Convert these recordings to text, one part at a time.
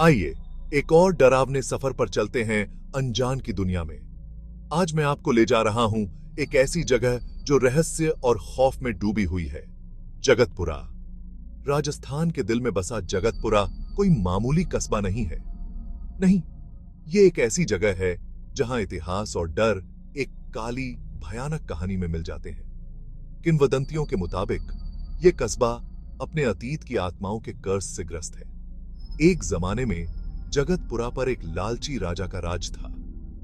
आइए एक और डरावने सफर पर चलते हैं अनजान की दुनिया में। आज मैं आपको ले जा रहा हूं एक ऐसी जगह जो रहस्य और खौफ में डूबी हुई है। जगतपुरा। राजस्थान के दिल में बसा जगतपुरा कोई मामूली कस्बा नहीं है। नहीं, ये एक ऐसी जगह है जहां इतिहास और डर एक काली भयानक कहानी में मिल जाते हैं। किंवदंतियों के मुताबिक ये कस्बा अपने अतीत की आत्माओं के कर्ज से ग्रस्त है। एक जमाने में जगतपुरा पर एक लालची राजा का राज था,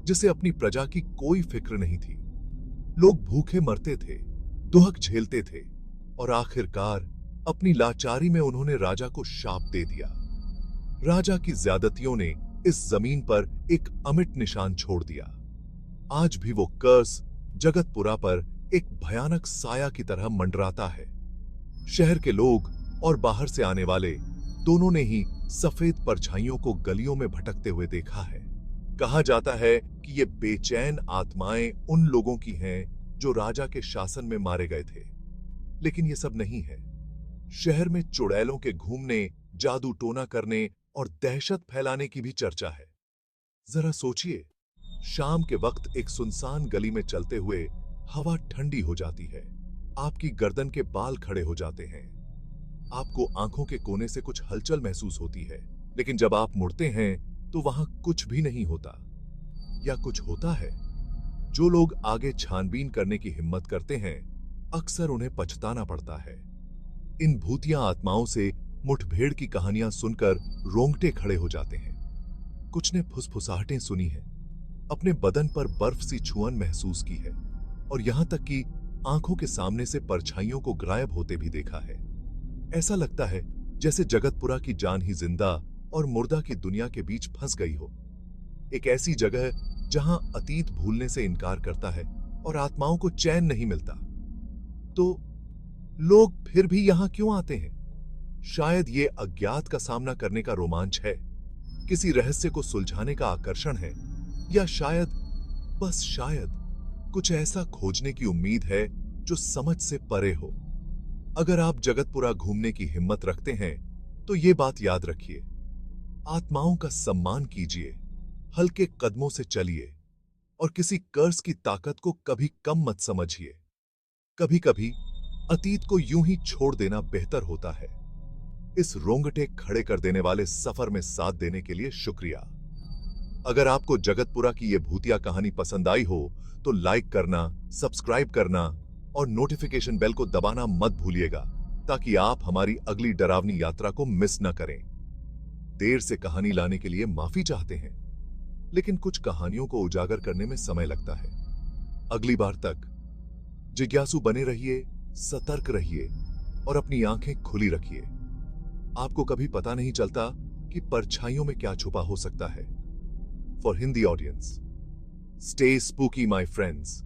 जिसे अपनी प्रजा की कोई फिक्र नहीं थी। लोग भूखे मरते थे, दुहक झेलते थे और आखिरकार अपनी लाचारी में उन्होंने राजा को शाप दे दिया। राजा की ज्यादतियों ने इस जमीन पर एक अमिट निशान छोड़ दिया। आज भी वो कर्स जगतपुरा पर एक भयानक साया की तरह मंडराता है। शहर के लोग और बाहर से आने वाले दोनों ने ही सफेद परछाइयों को गलियों में भटकते हुए देखा है। कहा जाता है कि ये बेचैन आत्माएं उन लोगों की हैं जो राजा के शासन में मारे गए थे। लेकिन ये सब नहीं है। शहर में चुड़ैलों के घूमने, जादू टोना करने और दहशत फैलाने की भी चर्चा है। जरा सोचिए, शाम के वक्त एक सुनसान गली में चलते हुए हवा ठंडी हो जाती है, आपकी गर्दन के बाल खड़े हो जाते हैं, आपको आंखों के कोने से कुछ हलचल महसूस होती है, लेकिन जब आप मुड़ते हैं तो वहां कुछ भी नहीं होता। या कुछ होता है। जो लोग आगे छानबीन करने की हिम्मत करते हैं, अक्सर उन्हें पछताना पड़ता है। इन भूतिया आत्माओं से मुठभेड़ की कहानियां सुनकर रोंगटे खड़े हो जाते हैं। कुछ ने फुसफुसाहटें सुनी है, अपने बदन पर बर्फ सी छुअन महसूस की है और यहां तक कि आंखों के सामने से परछाइयों को गायब होते भी देखा है। ऐसा लगता है जैसे जगतपुरा की जान ही जिंदा और मुर्दा की दुनिया के बीच फंस गई हो। एक ऐसी जगह जहां अतीत भूलने से इनकार करता है और आत्माओं को चैन नहीं मिलता। तो लोग फिर भी यहां क्यों आते हैं? शायद ये अज्ञात का सामना करने का रोमांच है, किसी रहस्य को सुलझाने का आकर्षण है, या शायद, बस शायद, कुछ ऐसा खोजने की उम्मीद है जो समझ से परे हो। अगर आप जगतपुरा घूमने की हिम्मत रखते हैं तो ये बात याद रखिए, आत्माओं का सम्मान कीजिए, हल्के कदमों से चलिए और किसी कर्ज की ताकत को कभी कम मत समझिए। कभी कभी अतीत को यूं ही छोड़ देना बेहतर होता है। इस रोंगटे खड़े कर देने वाले सफर में साथ देने के लिए शुक्रिया। अगर आपको जगतपुरा की यह भूतिया कहानी पसंद आई हो तो लाइक करना, सब्सक्राइब करना और नोटिफिकेशन बेल को दबाना मत भूलिएगा, ताकि आप हमारी अगली डरावनी यात्रा को मिस न करें। देर से कहानी लाने के लिए माफी चाहते हैं, लेकिन कुछ कहानियों को उजागर करने में समय लगता है। अगली बार तक जिज्ञासु बने रहिए, सतर्क रहिए और अपनी आंखें खुली रखिए। आपको कभी पता नहीं चलता कि परछाइयों में क्या छुपा हो सकता है। For Hindi audience, stay spooky my friends.